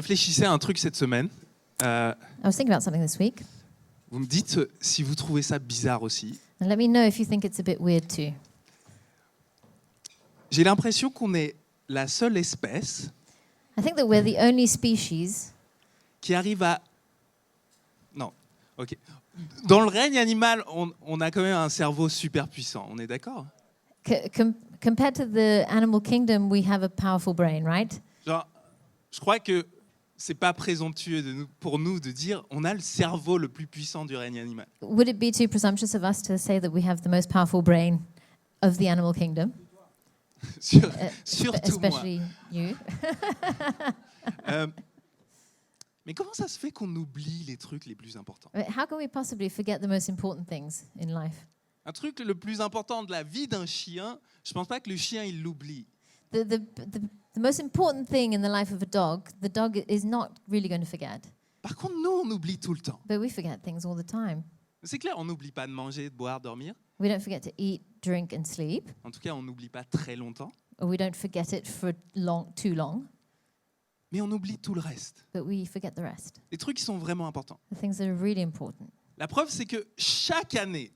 réfléchissais à un truc cette semaine. I was thinking about something this week, Vous me dites si vous trouvez ça bizarre aussi. and let me know if you think it's a bit weird too. J'ai l'impression qu'on est la seule espèce I think that we're the only species qui arrive à... Non, ok. Dans le règne animal, on a quand même un cerveau super puissant, on est d'accord ? compared to the animal kingdom, we have a powerful brain, right? Genre, je crois que c'est pas présomptueux pour nous de dire on a le cerveau le plus puissant du règne animal. Would it be too presumptuous of us to say that we have the most powerful brain of the animal kingdom? Surtout moi. Especially you. Mais comment ça se fait qu'on oublie les trucs les plus importants ? How can we possibly forget the most important things in life? Un truc le plus important de la vie d'un chien, je pense pas que le chien il l'oublie. The most important thing in the life of the dog is not really going to forget. Par contre, nous, on oublie tout le temps. But we forget things all the time. C'est clair, on n'oublie pas de manger, de boire, dormir. We don't forget to eat, drink, and sleep. En tout cas, on n'oublie pas très longtemps. Or we don't forget it for too long. Mais on oublie tout le reste. But we forget the rest. Les trucs qui sont vraiment importants. The things that are really important. La preuve, c'est que chaque année,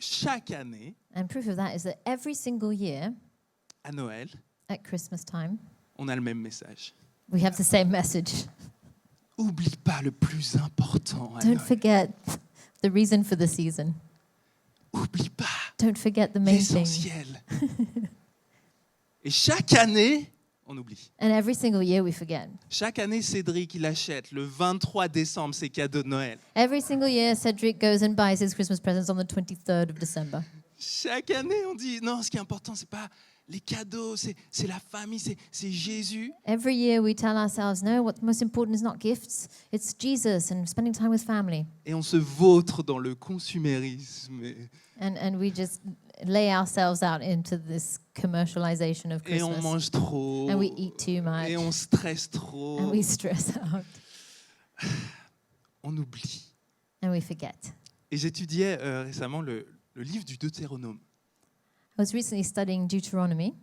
And proof of that is that every single year, à Noël, at Christmas time, on a le même message. we have the same message. Oublie pas le plus important à Don't Noël. forget the reason for the season. Oublie pas Don't forget the main thing. l'essentiel. Et chaque année, on oublie. And every single year we forget. Chaque année, Cédric, il achète le 23 décembre ses cadeaux de Noël. Every single year, Cedric goes and buys his Christmas presents on the 23rd of December. Chaque année, on dit, non, ce qui est important, c'est pas les cadeaux, c'est la famille, c'est Jésus. Every year we tell ourselves, no, what's most important is not gifts, it's Jesus and spending time with family. Et on se vautre dans le consumérisme. And we just lay ourselves out into this commercialization of Et on Christmas. mange trop. And we eat too much. Et on stresse trop. And we stress out. On oublie. And we forget. Et j'étudiais récemment le livre du Deutéronome. I was recently studying Deuteronomy.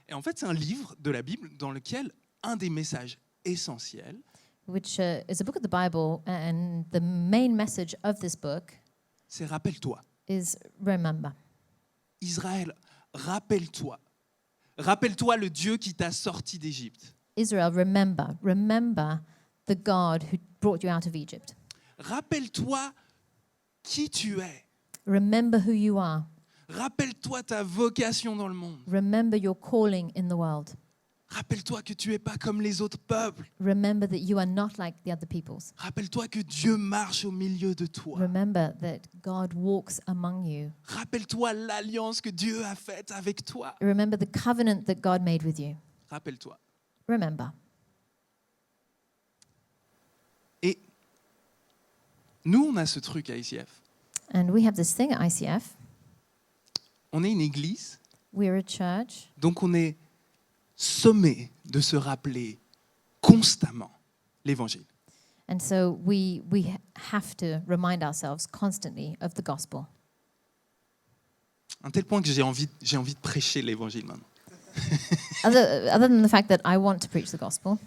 Et en fait, c'est un livre de la Bible dans lequel un des messages essentiels, Which is a book of the Bible, and the main message of this book c'est rappelle-toi. is remember. Israël, rappelle-toi. Rappelle-toi le Dieu qui t'a sorti d'Égypte. Israel, remember. Remember the God who brought you out of Egypt. Rappelle-toi qui tu es. Remember who you are. Rappelle-toi ta vocation dans le monde. Remember your calling in the world. Rappelle-toi que tu n'es pas comme les autres peuples. Remember that you are not like the other peoples. Rappelle-toi que Dieu marche au milieu de toi. Remember that God walks among you. Rappelle-toi l'alliance que Dieu a faite avec toi. Remember the covenant that God made with you. Rappelle-toi. Remember. Et nous, on a ce truc à ICF. And we have this thing at ICF. On est une église, We're a church, donc on est sommé de se rappeler constamment l'évangile. and so we have to remind ourselves constantly of the gospel. À un tel point que j'ai envie de prêcher l'évangile maintenant. Other than the fact that I want to preach the gospel,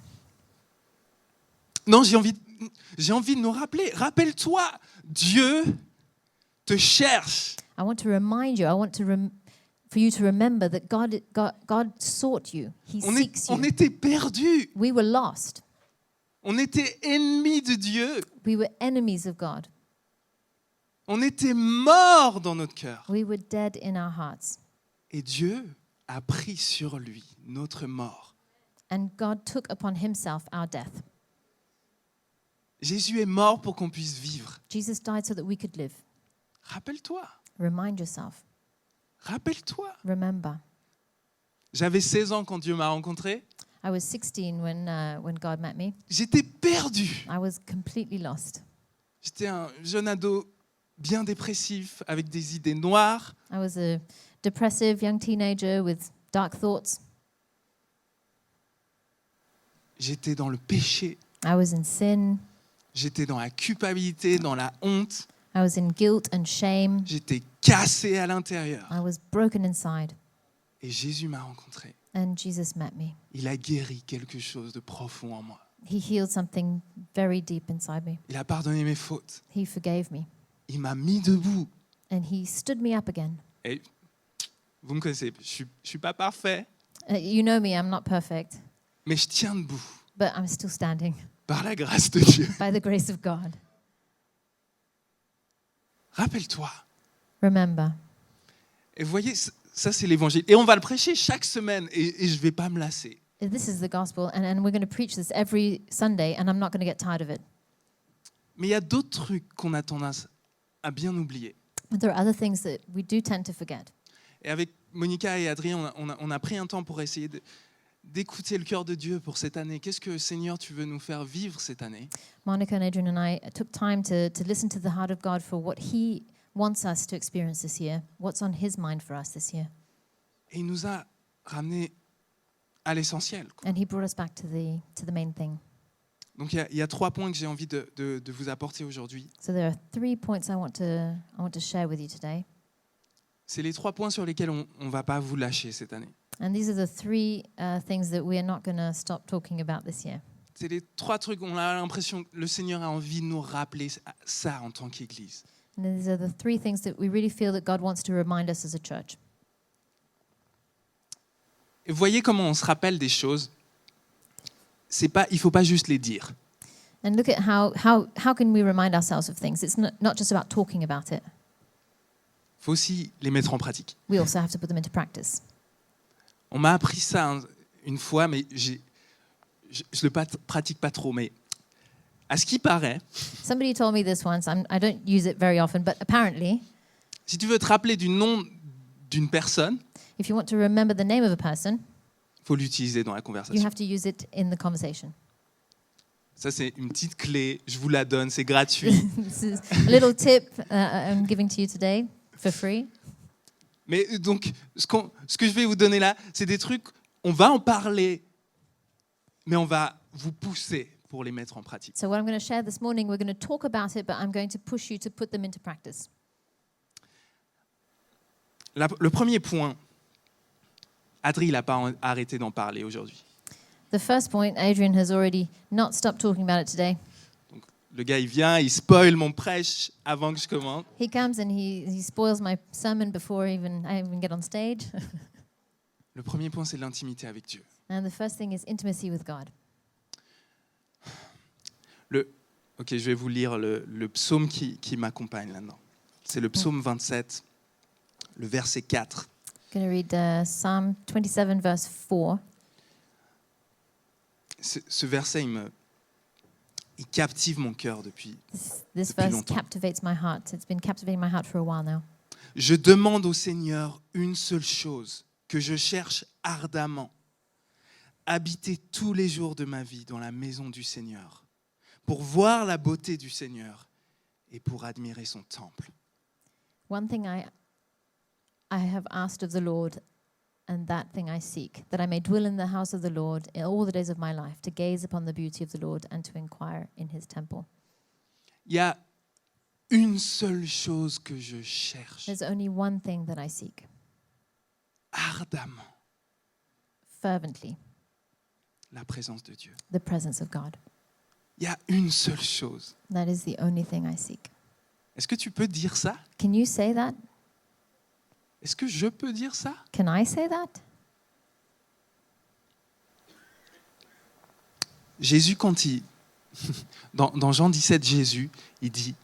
Non, j'ai envie de nous rappeler. Rappelle-toi, Dieu te cherche. I want to remind you. I want to for you to remember that God sought you. He seeks On you. était perdus. We were lost. On était ennemis de Dieu. We were enemies of God. On était morts dans notre cœur. We were dead in our hearts. Et Dieu a pris sur lui notre mort. And God took upon himself our death. Jésus est mort pour qu'on puisse vivre. Jesus died so that we could live. Rappelle-toi. Remind yourself. Rappelle-toi. Remember. J'avais 16 ans quand Dieu m'a rencontré. I was 16 when God met me. J'étais perdu. I was completely lost. J'étais un jeune ado bien dépressif, avec des idées noires. I was a depressive young teenager with dark thoughts. J'étais dans le péché. I was in sin. J'étais dans la culpabilité, dans la honte. I was in guilt and shame. J'étais cassé à l'intérieur. I was broken inside. Et Jésus m'a rencontré. And Jesus met me. Il a guéri quelque chose de profond en moi. He healed something very deep inside me. Il a pardonné mes fautes. He forgave me. Il m'a mis debout. And he stood me up again. Et vous me connaissez, je suis pas parfait, You know me, I'm not perfect, mais je tiens debout but I'm still standing par la grâce de Dieu. by the grace of God. Rappelle-toi. Remember. Et vous voyez, ça c'est l'évangile. Et on va le prêcher chaque semaine et je vais pas me lasser. This is the gospel, and we're going to preach this every Sunday, and I'm not going to get tired of it. Mais il y a d'autres trucs qu'on a tendance à bien oublier. But there are other things that we do tend to forget. Et avec Monica et Adrien, on a pris un temps pour essayer d'écouter le cœur de Dieu pour cette année. Qu'est-ce que, Seigneur, tu veux nous faire vivre cette année? Monica and Adrian and I took time to listen to the heart of God for what He wants us to experience this year, what's on His mind for us this year. Et il nous a ramenés à l'essentiel. And He brought us back to the main thing. Donc il y a 3 points que j'ai envie de vous apporter aujourd'hui. So there are 3 points I want to share with you today. C'est les 3 points sur lesquels on ne va pas vous lâcher cette année. And these are the 3 things that we are not going to stop talking about this year. C'est les 3 trucs où on a l'impression que le Seigneur a envie de nous rappeler ça en tant qu'Église. And these are the 3 things that we really feel that God wants to remind us as a church. Et vous voyez comment on se rappelle des choses. Il faut pas juste les dire. And look at how can we remind ourselves of things? It's not just about talking about it. Il faut aussi les mettre en pratique. We also have to put them into practice. On m'a appris ça une fois, mais je le pratique pas trop. Mais à ce qui paraît, Somebody told me this once. I don't use it very often, but apparently, si tu veux te rappeler du nom d'une personne, if you want to remember the name of a person, il faut l'utiliser dans la you conversation. have to use it in the conversation. Ça, c'est une petite clé. Je vous la donne, c'est gratuit. This is a little tip I'm giving to you today for free. Mais donc, ce que je vais vous donner là, c'est des trucs, on va en parler, mais on va vous pousser pour les mettre en pratique. So what I'm going to share this morning, we're going to talk about it, but I'm going to push you to put them into practice. Le premier point, Adri, il n'a pas arrêté d'en parler aujourd'hui. The first point, Adrian has already not stopped talking about it today. Donc, le gars, il vient, il spoil mon prêche avant que je commence. He comes and he spoils my sermon before I even get on stage. Le premier point, c'est l'intimité avec Dieu. And the first thing is intimacy with God. Ok, je vais vous lire le psaume qui m'accompagne là-dedans. C'est le psaume 27, le verset 4. I'm going to read Psalm 27, verse 4. Ce verset, il captive mon cœur depuis This Depuis verse longtemps. captivates my heart. It's been captivating my heart for a while now. Je demande au Seigneur une seule chose que je cherche ardemment. Habiter tous les jours de ma vie dans la maison du Seigneur, pour voir la beauté du Seigneur et pour admirer son temple. One thing I have asked of the Lord, and that thing I seek, that I may dwell in the house of the Lord all the days of my life, to gaze upon the beauty of the Lord and to inquire in his temple. Il y a une seule chose que je cherche There's only one thing that I seek, ardemment, fervently, la présence de Dieu. the presence of God. Il y a une seule chose. That is the only thing I seek. Est-ce que tu peux dire ça? Can you say that? Est-ce que je peux dire ça? Can I say that? Jésus, quand dans Jean 17, Jésus, il dit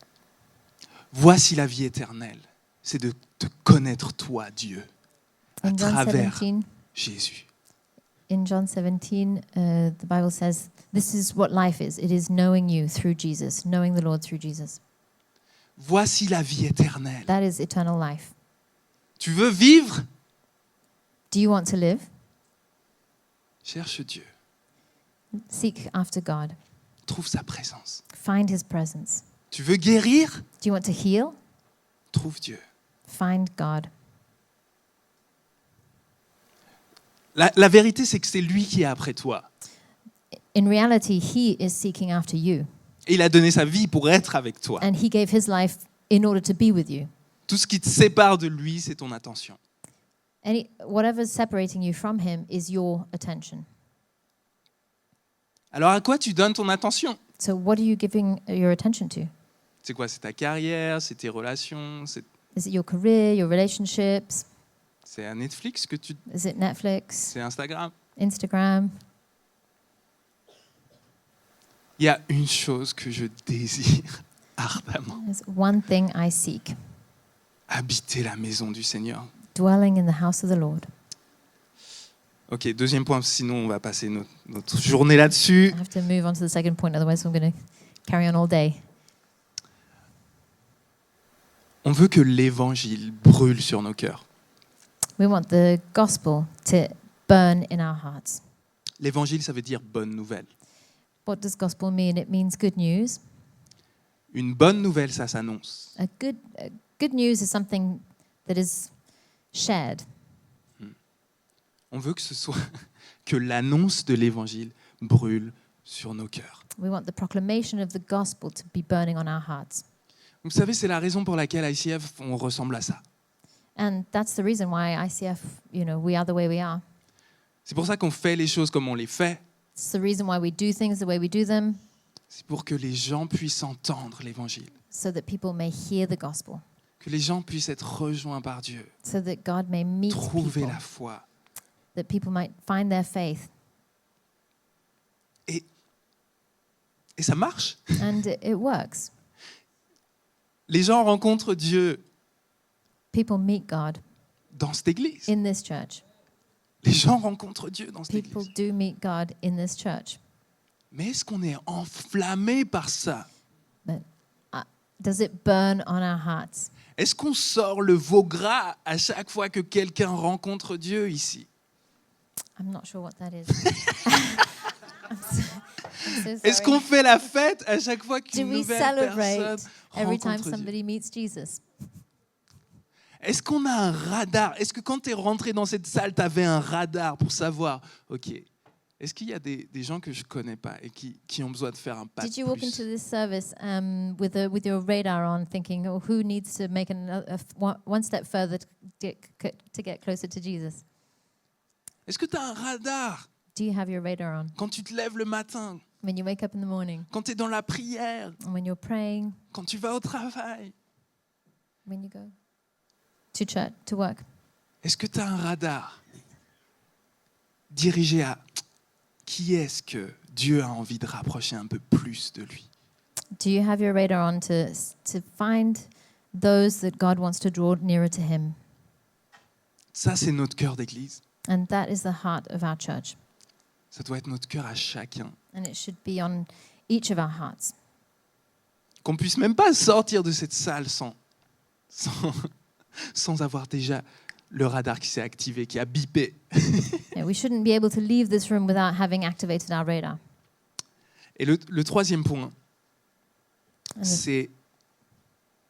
« Voici la vie éternelle, c'est de te connaître toi, Dieu, à In John travers 17, Jésus. in John 17, the Bible says, this is what life is. It is knowing you through Jesus, knowing the Lord through Jesus. Voici la vie éternelle. That is eternal life. Tu veux vivre? Do you want to live? Cherche Dieu, Seek after God. trouve sa présence. Find his presence. Tu veux guérir? Do you want to heal? Trouve Dieu. Find God. La vérité, c'est que c'est lui qui est après toi. In reality, he is seeking after you. Et il a donné sa vie pour être avec toi. And he gave his life in order to be with you. Tout ce qui te sépare de lui, c'est ton attention. Whatever's separating you from him is your attention. Alors à quoi tu donnes ton attention? So what are you giving your attention to? C'est quoi? C'est ta carrière, c'est tes relations, Is it your career, your relationships? c'est à Netflix que tu... Is it Netflix, C'est Instagram. Instagram? Il y a une chose que je désire ardemment. There's one thing I seek, Habiter la maison du Seigneur. dwelling in the house of the Lord. Ok, deuxième point, sinon on va passer notre journée là-dessus. I have to move on to the second point, otherwise I'm going to carry on all day. On veut que l'évangile brûle sur nos cœurs. We want the gospel to burn in our hearts. L'évangile, ça veut dire bonne nouvelle. What does gospel mean? It means good news. Une bonne nouvelle, ça s'annonce. A good news is something that is shared. On veut que ce soit que l'annonce de l'évangile brûle sur nos cœurs. We want the proclamation of the gospel to be burning on our hearts. Vous savez, c'est la raison pour laquelle à ICF, on ressemble à ça. And that's the reason why ICF, we are the way we are. C'est pour ça qu'on fait les choses comme on les fait. It's the reason why we do things the way we do them, C'est pour que les gens puissent entendre l'évangile. so that people may hear the gospel, Que les gens puissent être rejoints par Dieu. so that God may meet Trouver people, la foi. that people might find their faith. Et ça marche. And it works. Les gens rencontrent Dieu People meet God dans cette église. in this church. Les gens rencontrent Dieu dans cette People église. do meet God in this church. Mais est-ce qu'on est enflammé par ça? But does it burn on our hearts? Est-ce qu'on sort le veau gras à chaque fois que quelqu'un rencontre Dieu ici? I'm not sure what that is. I'm so Est-ce sorry. qu'on fait la fête à chaque fois Do qu'une we nouvelle celebrate personne every time rencontre Dieu? somebody meets Jesus? Est-ce qu'on a un radar? Est-ce que quand tu es rentré dans cette salle, tu avais un radar pour savoir, OK, est-ce qu'il y a des gens que je ne connais pas et qui ont besoin de faire un pas Did de you walk into plus? this service with your radar on, thinking, "Oh, who needs to make one step further to get closer to Jesus"? Est-ce que tu as un radar Do you have your radar on quand tu te lèves le matin, when you wake up in the morning, quand tu es dans la prière, and when you're praying, quand tu vas au travail? when you go to church, to work? Est-ce que tu as un radar dirigé à qui est-ce que Dieu a envie de rapprocher un peu plus de lui? Do you have your radar on to find those that God wants to draw nearer to Him? Ça, c'est notre cœur d'église. And that is the heart of our church. Ça doit être notre cœur à chacun. And it should be on each of our hearts. Qu'on puisse même pas sortir de cette salle sans avoir déjà le radar qui s'est activé, qui a bipé. Yeah, we shouldn't be able to leave this room without having activated our radar. Et le troisième point, And c'est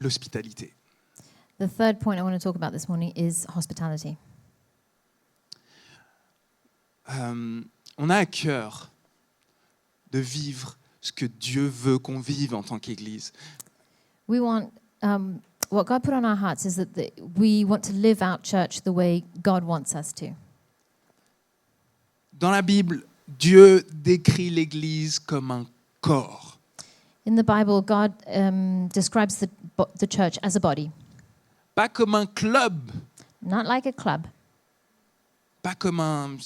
l'hospitalité. the third point I want to talk about this morning is hospitality. On a à cœur de vivre ce que Dieu veut qu'on vive en tant qu'Église. We want, what God put on our hearts is that we want to live out church the way God wants us to. Dans la Bible, Dieu décrit l'Église comme un corps. In the Bible, God describes the church as a body, Pas comme un club, not like a club, pas comme un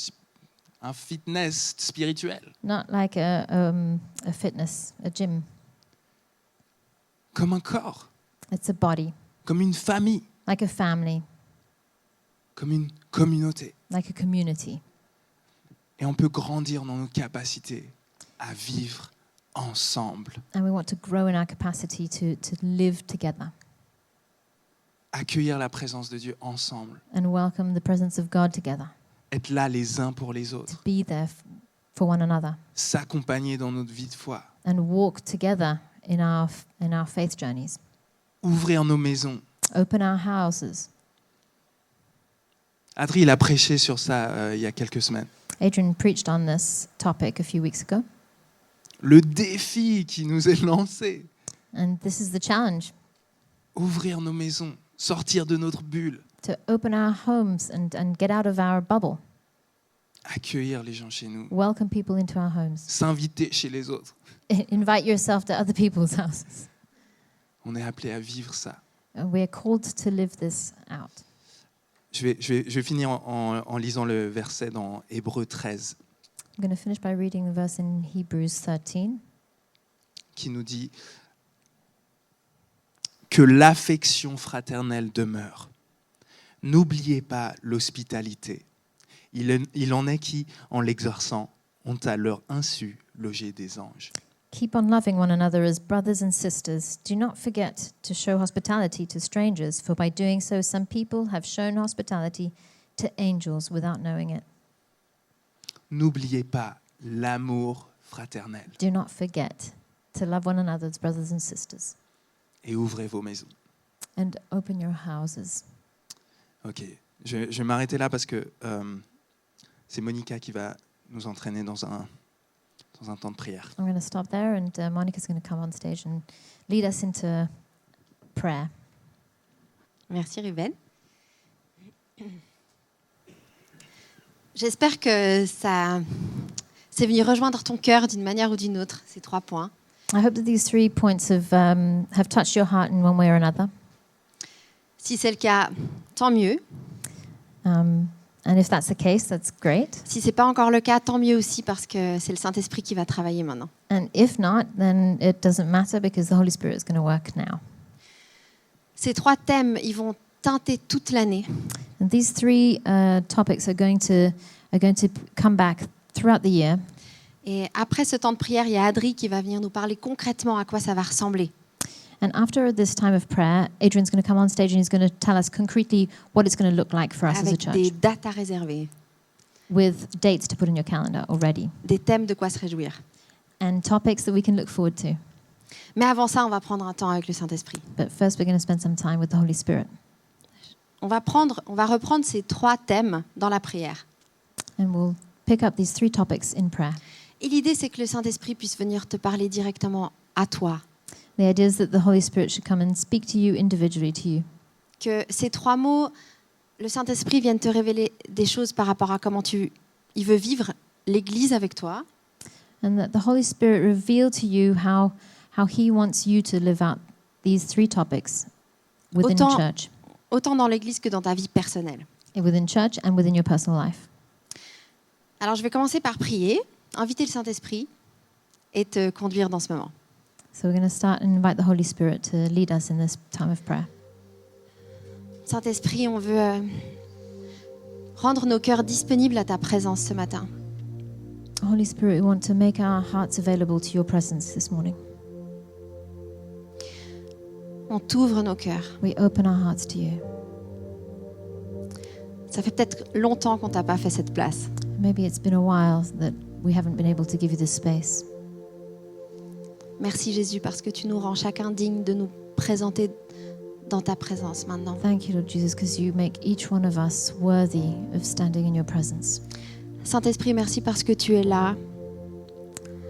fitness spirituel, not like a fitness, a gym. comme un corps, It's a body, comme une famille, like a family, comme une communauté. like a community. Et on peut grandir dans nos capacités à vivre ensemble, And we want to grow in our capacity to live together accueillir la présence de Dieu ensemble, and welcome the presence of God together, être là les uns pour les autres, be there for one another, s'accompagner dans notre vie de foi, and walk together in our faith journeys. ouvrir nos maisons. Open our houses. Adri, il a prêché sur ça il y a quelques semaines. Adrian preached on this topic a few weeks ago, Le défi qui nous est lancé, and this is the challenge, ouvrir nos maisons, sortir de notre bulle, to open our homes and get out of our bubble, accueillir les gens chez nous, welcome people into our homes, s'inviter chez les autres. invite yourself to other people's houses. On est appelé à vivre ça. And we are called to live this out. Je vais finir en lisant le verset dans Hébreux 13 I'm going to finish by reading the verse in Hebrews 13. qui nous dit que l'affection fraternelle demeure. N'oubliez pas l'hospitalité. Il en est qui, en l'exerçant, ont à leur insu logé des anges. Keep on loving one another as brothers and sisters. Do not forget to show hospitality to strangers, for by doing so some people have shown hospitality to angels without knowing it. N'oubliez pas l'amour fraternel Do not forget to love one another as brothers and sisters. et ouvrez vos maisons. And open your houses. Ok, je vais m'arrêter là parce que c'est Monica qui va nous entraîner dans un temps de prière. I'm going to stop there, and Monica's going to come on stage and lead us into prayer. Merci Ruben. J'espère que ça c'est venu rejoindre ton cœur d'une manière ou d'une autre, ces 3 points. I hope that these 3 points have touched your heart in one way or another. Si c'est le cas, tant mieux. And if that's the case, that's great. Si c'est pas encore le cas, tant mieux aussi parce que c'est le Saint-Esprit qui va travailler maintenant. And if not, then it doesn't matter because the Holy Spirit is going to work now. Ces 3 thèmes, ils vont teinter toute l'année. And these 3 topics are going to come back throughout the year. Et après ce temps de prière, il y a Adri qui va venir nous parler concrètement à quoi ça va ressembler. And after this time of prayer, Adrian's going to come on stage and he's going to tell us concretely what it's going to look like for us as a Avec church, des dates à réserver, with dates to put in your calendar already, des thèmes de quoi se réjouir. and topics that we can look forward to. Mais avant ça, on va prendre un temps avec le Saint-Esprit. But first, we're going to spend some time with the Holy Spirit. On va reprendre ces 3 thèmes dans la prière. And we'll pick up these 3 topics in prayer. Et l'idée, c'est que le Saint-Esprit puisse venir te parler directement à toi. The idea is that the Holy Spirit should come and speak to you individually to you. Que ces 3 mots, le Saint-Esprit vienne te révéler des choses par rapport à comment il veut vivre l'Église avec toi, And that the Holy Spirit reveal to you how He wants you to live out these 3 topics within Autant- church, autant dans l'Église que dans ta vie personnelle. within church and within your personal life. Alors, je vais commencer par prier, inviter le Saint-Esprit et te conduire dans ce moment. So we're going to start and invite the Holy Spirit to lead us in this time of prayer. Saint-Esprit, on veut rendre nos cœurs disponibles à ta présence ce matin. Holy Spirit, we want to make our hearts available to your presence this morning. On t'ouvre nos cœurs. We open our hearts to you. Ça fait peut-être longtemps qu'on t'a pas fait cette place. Maybe it's been a while that we haven't been able to give you this space. Merci Jésus parce que tu nous rends chacun digne de nous présenter dans ta présence maintenant. Thank you, Lord Jesus, because you make each one of us worthy of standing in your presence. Saint-Esprit, merci parce que tu es là.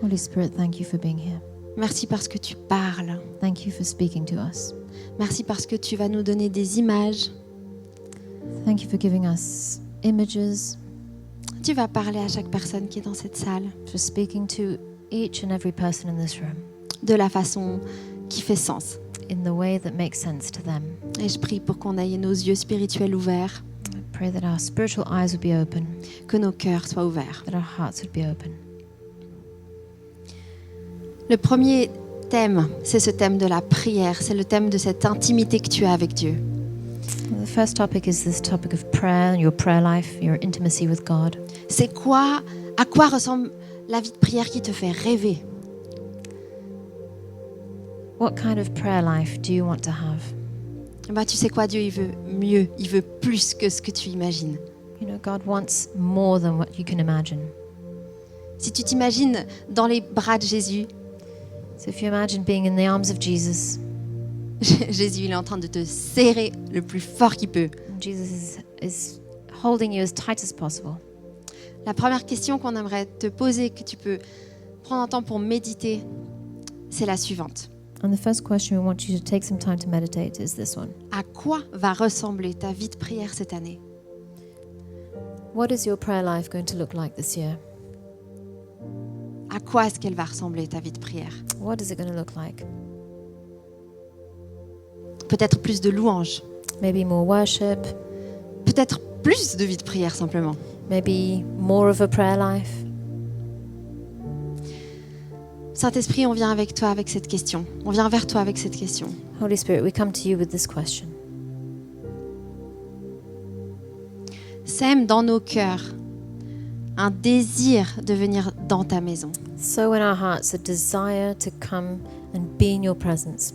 Holy Spirit, thank you for being here. Merci parce que tu parles. Thank you for speaking to us. Merci parce que tu vas nous donner des images. Thank you for giving us images, Tu vas parler à chaque personne qui est dans cette salle for speaking to each and every person in this room de la façon qui fait sens. in the way that makes sense to them. Et je prie pour qu'on ait nos yeux spirituels ouverts, I pray that our spiritual eyes would be open, que nos cœurs soient ouverts. that our hearts would be open. Le premier thème, c'est ce thème de la prière. C'est le thème de cette intimité que tu as avec Dieu. The first topic is this topic of prayer, your prayer life, your intimacy with God. C'est quoi, à quoi ressemble la vie de prière qui te fait rêver? What kind of prayer life do you want to have? Bah, tu sais quoi, Dieu, il veut mieux, il veut plus que ce que tu imagines. You know, God wants more than what you can imagine. Si tu t'imagines dans les bras de Jésus, So if you imagine being in the arms of Jesus, Jésus, il est en train de te serrer le plus fort qu'il peut. and Jesus is holding you as tight as possible. La première question qu'on aimerait te poser, que tu peux prendre un temps pour méditer, c'est la suivante. And the first question we want you to take some time to meditate is this one. À quoi va ressembler ta vie de prière cette année? What is your prayer life going to look like this year? À quoi est-ce qu'elle va ressembler ta vie de prière? What is it going to look like? Peut-être plus de louanges, Maybe more worship, peut-être plus de vie de prière simplement. maybe more of a prayer life. Saint-Esprit, on vient avec toi avec cette question. On vient vers toi avec cette question. Holy Spirit, we come to you with this question. Sème dans nos cœurs un désir de venir dans ta maison. Sow in our hearts a desire to come and be in your presence.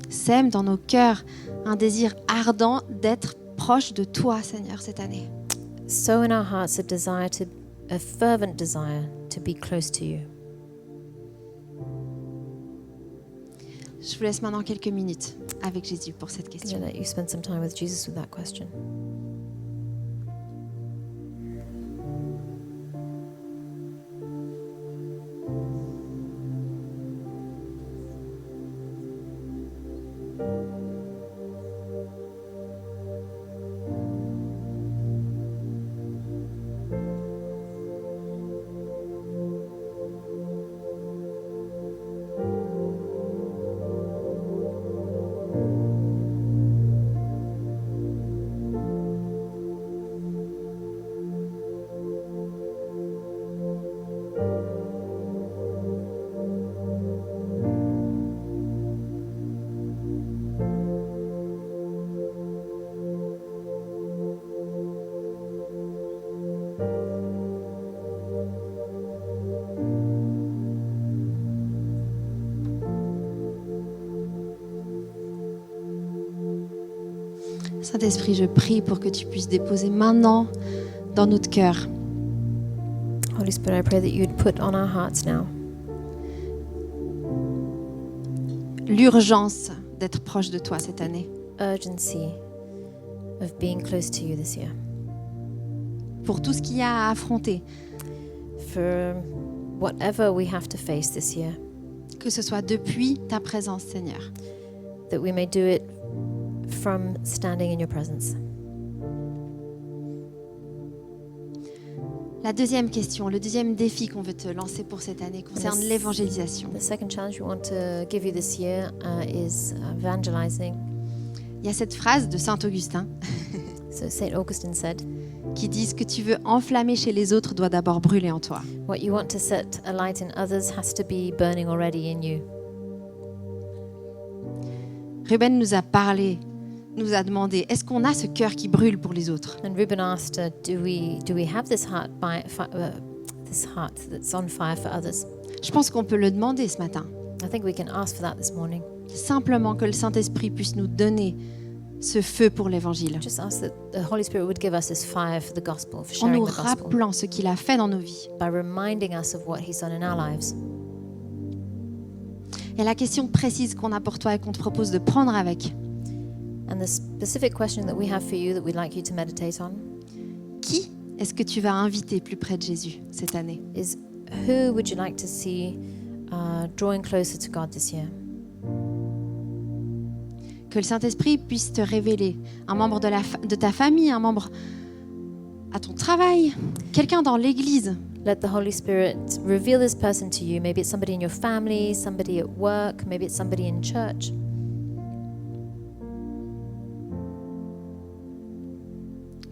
Sème dans nos cœurs un désir ardent d'être proche de toi, Seigneur, cette année. Sow in our hearts a fervent desire to be close to you. Je vous laisse maintenant quelques minutes avec Jésus pour cette I'm question. going to let you spend some time with Jesus with that question. Saint-Esprit, je prie pour que tu puisses déposer maintenant dans notre cœur Holy Spirit, I pray that you would put on our hearts now l'urgence d'être proche de toi cette année. urgency of being close to you this year. Pour tout ce qu'il y a à affronter, For whatever we have to face this year, que ce soit depuis ta présence, Seigneur. that we may do it from standing in your presence. La deuxième question, le deuxième défi qu'on veut te lancer pour cette année concerne Yes. l'évangélisation. The second challenge we want to give you this year is evangelizing. Il y a cette phrase de Saint Augustin So St. Augustine said, qui dit « Ce que tu veux enflammer chez les autres doit d'abord brûler en toi. what you want to set a light in others has to be burning already in you. » Ruben nous a parlé, nous a demandé « Est-ce qu'on a ce cœur qui brûle pour les autres ?» And Ruben asked, do we have this heart that's on fire for others? Je pense qu'on peut le demander ce matin. I think we can ask for that this morning. Simplement que le Saint-Esprit puisse nous donner ce feu pour l'évangile. Just ask that the Holy Spirit would give us this fire for the gospel, for En sharing nous the gospel, rappelant ce qu'il a fait dans nos vies. by reminding us of what He's done in our lives. Et la question précise qu'on a pour toi et qu'on te propose de prendre avec, And the specific question that we have for you that we'd like you to meditate on qui est-ce que tu vas inviter plus près de Jésus cette année? is, who would you like to see drawing closer to God this year? Que le Saint-Esprit puisse te révéler un membre de ta famille, un membre à ton travail, quelqu'un dans l'église, Let the Holy Spirit reveal this person to you. Maybe it's somebody in your family, somebody at work, maybe it's somebody in church.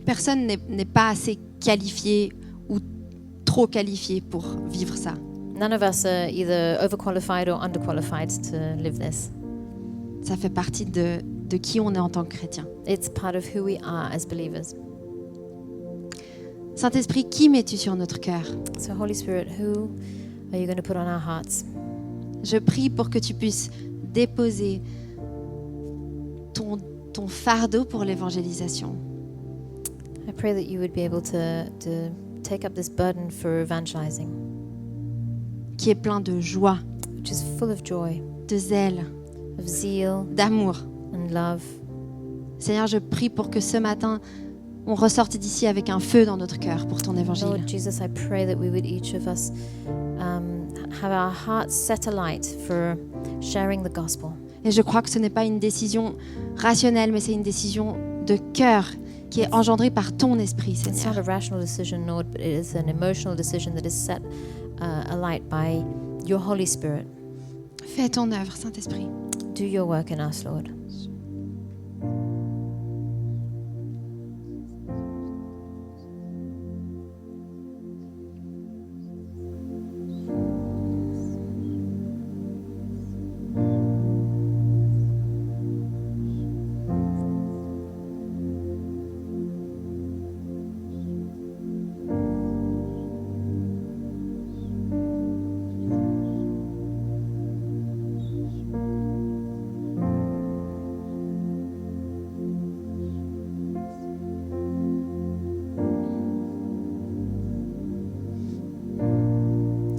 Personne n'est pas assez qualifié ou trop qualifié pour vivre ça. None of us are either overqualified or underqualified to live this. Ça fait partie de qui on est en tant que chrétien. It's part of who we are as believers. Saint-Esprit, qui mets-tu sur notre cœur? So Holy Spirit, who are you going to put on our hearts? Je prie pour que tu puisses déposer ton fardeau pour l'évangélisation. I pray that you would be able to take up this burden for evangelizing, Qui est plein de joie, which is full of joy, de zèle, of zeal d'amour. and love. Seigneur, je prie pour que ce matin, on ressorte d'ici avec un feu dans notre cœur pour ton évangile. Lord Jesus, I pray that we would each of us have our hearts set alight for sharing the gospel. Et je crois que ce n'est pas une décision rationnelle, mais c'est une décision de cœur qui est engendré par ton esprit, It's Seigneur. not a rational decision, Lord, but it is an emotional decision that is set alight by your Holy Spirit. Fais ton œuvre, Saint-Esprit. Do your work in us, Lord.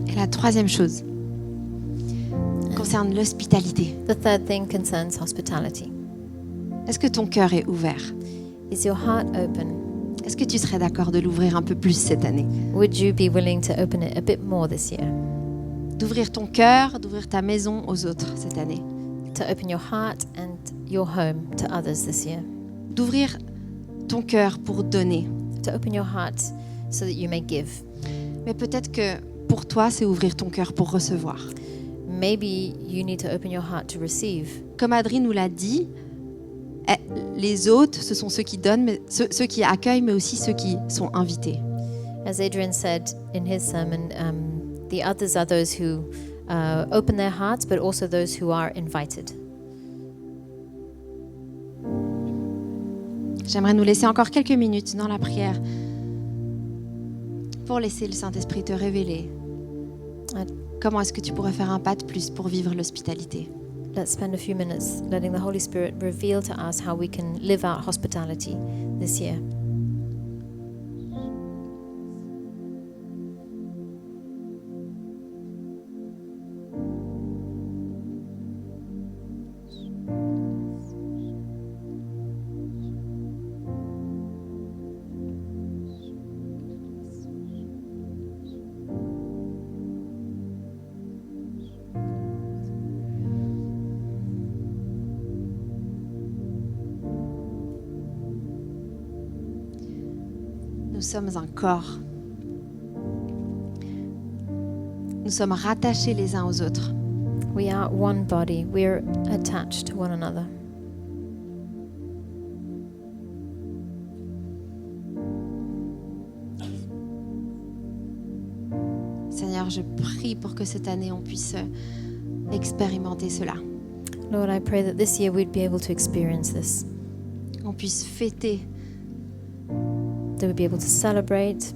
Et la troisième chose concerne l'hospitalité. The third thing concerns hospitality. Est-ce que ton cœur est ouvert? Is your heart open? Est-ce que tu serais d'accord de l'ouvrir un peu plus cette année? Would you be willing to open it a bit more this year? D'ouvrir ton cœur, d'ouvrir ta maison aux autres cette année. To open your heart and your home to others this year? D'ouvrir ton cœur pour donner. To open your heart so that you may give? Mais peut-être que pour toi, c'est ouvrir ton cœur pour recevoir. Maybe you need to open your heart to receive. Comme Adri nous l'a dit, les hôtes, ce sont ceux qui donnent, mais ceux qui accueillent, mais aussi ceux qui sont invités. As Adrian said in his sermon, the others are those who open their hearts, but also those who are invited. J'aimerais nous laisser encore quelques minutes dans la prière pour laisser le Saint-Esprit te révéler comment est-ce que tu pourrais faire un pas de plus pour vivre l'hospitalité. Let's spend a few minutes letting the Holy Spirit reveal to us how we can live out hospitality this year. Nous sommes un corps. Nous sommes rattachés les uns aux autres. We are one body. We're attached to one another. Seigneur, je prie pour que cette année, on puisse expérimenter cela. Lord, I pray that this year we'd be able to experience this. On puisse fêter, That we'd be able to celebrate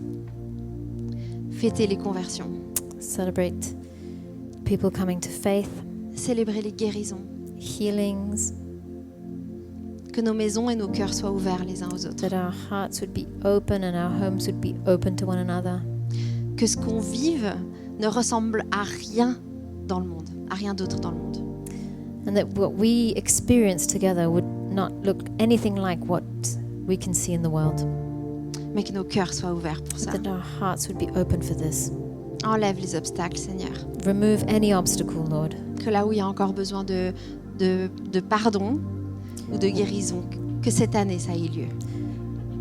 les conversions, celebrate people coming to faith, célébrer les guérisons, healings, que nos maisons et nos cœurs soient ouverts les uns aux autres. that our hearts would be open and our homes would be open to one another. Que ce qu'on vive ne ressemble à rien dans le monde, à rien d'autre dans le monde. And that what we experience together would not look anything like what we can see in the world. Mais que nos cœurs soient ouverts pour ça. That our hearts would be open for this. Enlève les obstacles, Seigneur. Remove any obstacle, Lord. Que là où il y a encore besoin de pardon ou de guérison, que cette année, ça ait lieu.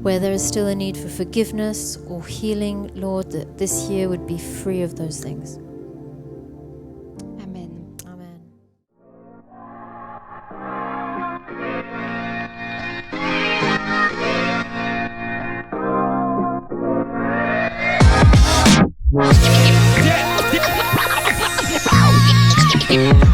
Where there is still a need for forgiveness or healing, Lord, that this year would be free of those things. Amen. Amen. Yeah.